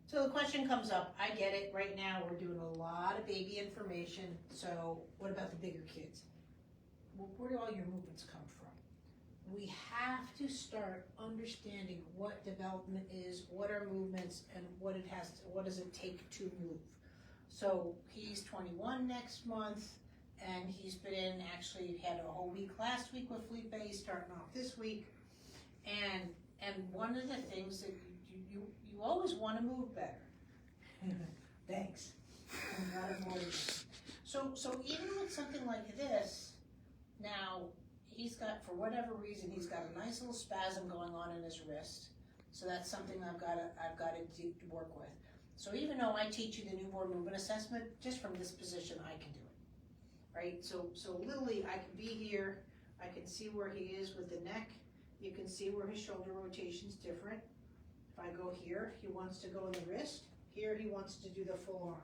So the question comes up, I get it, right now we're doing a lot of baby information, so what about the bigger kids? Well, where do all your movements come from? We have to start understanding what development is, what are movements, and what does it take to move. So he's 21 next month, and he's been in, actually had a whole week last week with Felipe, he's starting off this week. And one of the things that you always want to move better. Thanks. I'm not avoiding it. So even with something like this, now he's got, for whatever reason, he's got a nice little spasm going on in his wrist. So that's something I've got to work with. So even though I teach you the newborn movement assessment, just from this position, I can do it, right? So literally, I can be here, I can see where he is with the neck. You can see where his shoulder rotation's different. If I go here, he wants to go in the wrist. Here, he wants to do the full arm.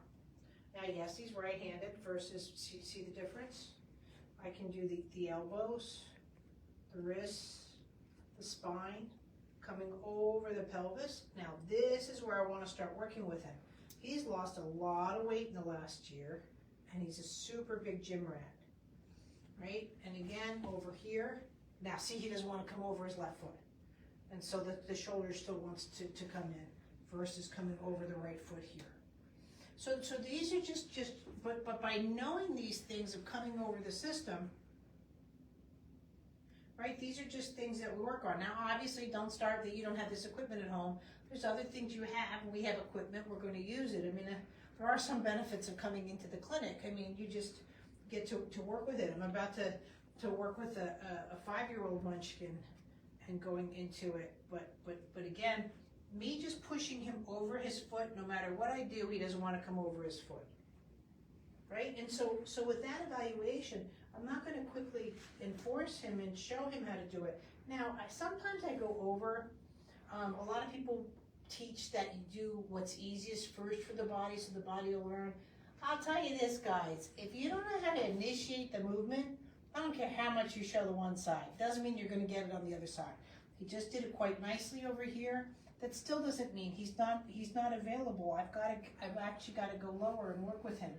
Now, yes, he's right-handed versus, see the difference? I can do the elbows, the wrists, the spine, coming over the pelvis. Now, this is where I want to start working with him. He's lost a lot of weight in the last year, and he's a super big gym rat, right? And again, over here, now see, he doesn't want to come over his left foot. And so the shoulder still wants to come in versus coming over the right foot here. So these are just but by knowing these things of coming over the system, right, these are just things that we work on. Now, obviously, don't start that you don't have this equipment at home. There's other things you have. We have equipment. We're going to use it. I mean, there are some benefits of coming into the clinic. I mean, you just get to work with it. I'm about to work with a 5-year-old munchkin and going into it. But again, me just pushing him over his foot, no matter what I do, he doesn't want to come over his foot. Right? And so with that evaluation, I'm not going to quickly enforce him and show him how to do it. Now, sometimes I go over. A lot of people teach that you do what's easiest first for the body so the body will learn. I'll tell you this, guys. If you don't know how to initiate the movement, I don't care how much you show the one side. Doesn't mean you're going to get it on the other side. He just did it quite nicely over here. That still doesn't mean he's not available. I've actually got to go lower and work with him.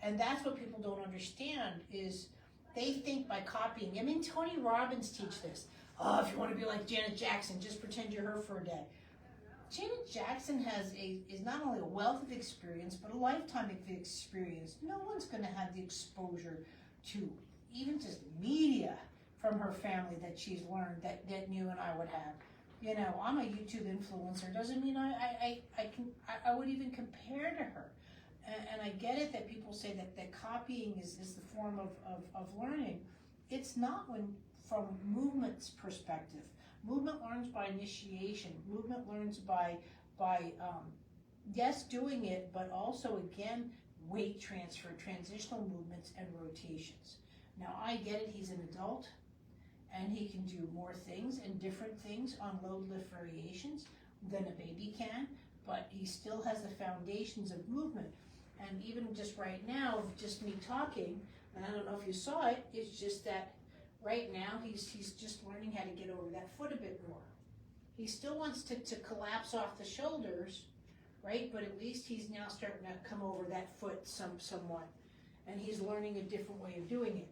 And that's what people don't understand is they think by copying. I mean, Tony Robbins teach this. Oh, if you want to be like Janet Jackson, just pretend you're her for a day. Janet Jackson is not only a wealth of experience, but a lifetime of experience. No one's going to have the exposure to even just media from her family that she's learned that you and I would have. You know, I'm a YouTube influencer. Doesn't mean I would even compare to her. And I get it that people say that copying is the form of learning. It's not from movement's perspective. Movement learns by initiation. Movement learns by yes, doing it, but also, again, weight transfer, transitional movements, and rotations. Now, I get it. He's an adult, and he can do more things and different things on load lift variations than a baby can, but he still has the foundations of movement. And even just right now, just me talking, and I don't know if you saw it, it's just that right now he's just learning how to get over that foot a bit more. He still wants to collapse off the shoulders, right? But at least he's now starting to come over that foot somewhat. And he's learning a different way of doing it.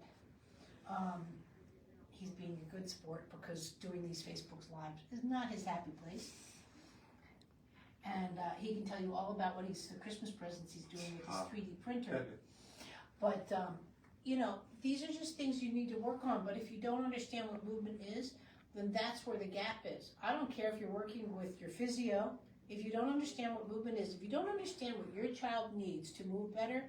He's being a good sport because doing these Facebook Lives is not his happy place. And he can tell you all about what the Christmas presents he's doing with his 3D printer. But, you know, these are just things you need to work on. But if you don't understand what movement is, then that's where the gap is. I don't care if you're working with your physio. If you don't understand what movement is, if you don't understand what your child needs to move better,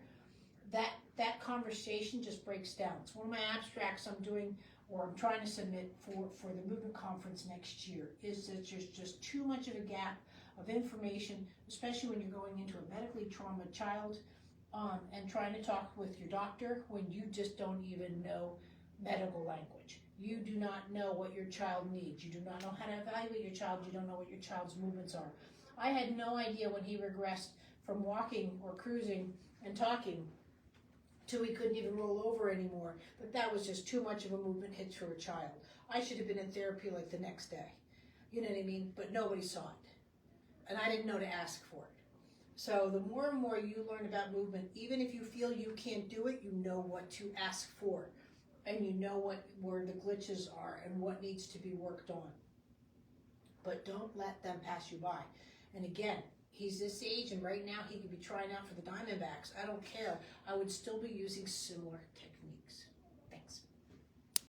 that conversation just breaks down. It's one of my abstracts I'm doing, or I'm trying to submit for the movement conference next year, is that there's just too much of a gap of information, especially when you're going into a medically traumatized child and trying to talk with your doctor when you just don't even know medical language. You do not know what your child needs. You do not know how to evaluate your child. You don't know what your child's movements are. I had no idea when he regressed from walking or cruising and talking till he couldn't even roll over anymore, that was just too much of a movement hitch for a child. I should have been in therapy like the next day. You know what I mean? But nobody saw it. And I didn't know to ask for it. So the more and more you learn about movement, even if you feel you can't do it, you know what to ask for. And you know where the glitches are and what needs to be worked on. But don't let them pass you by. And again, he's this age, and right now he could be trying out for the Diamondbacks. I don't care. I would still be using similar techniques.